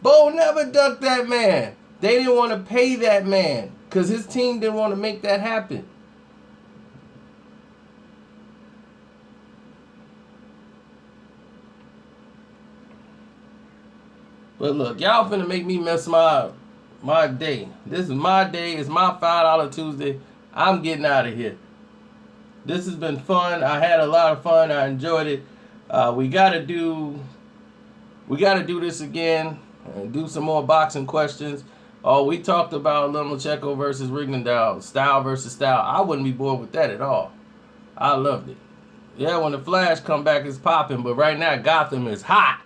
Bowe never ducked that man. They didn't want to pay that man because his team didn't want to make that happen. But look, y'all finna make me miss my day. This is my day. It's my $5 Tuesday. I'm getting out of here. This has been fun. I had a lot of fun. I enjoyed it. We gotta do this again and do some more boxing questions. Oh, we talked about Lomachenko versus Rigondeaux, style versus style. I wouldn't be bored with that at all. I loved it. Yeah, when the Flash come back, it's popping. But right now, Gotham is hot.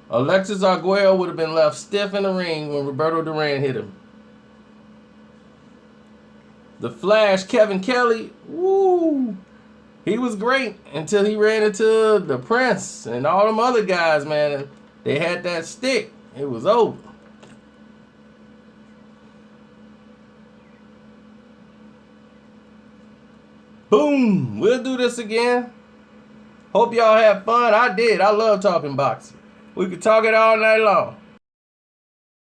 Alexis Arguello would have been left stiff in the ring when Roberto Duran hit him. The Flash, Kevin Kelly, woo! He was great until he ran into the Prince and all them other guys, man. They had that stick. It was over. Boom! We'll do this again. Hope y'all have fun. I did. I love talking boxing. We could talk it all night long.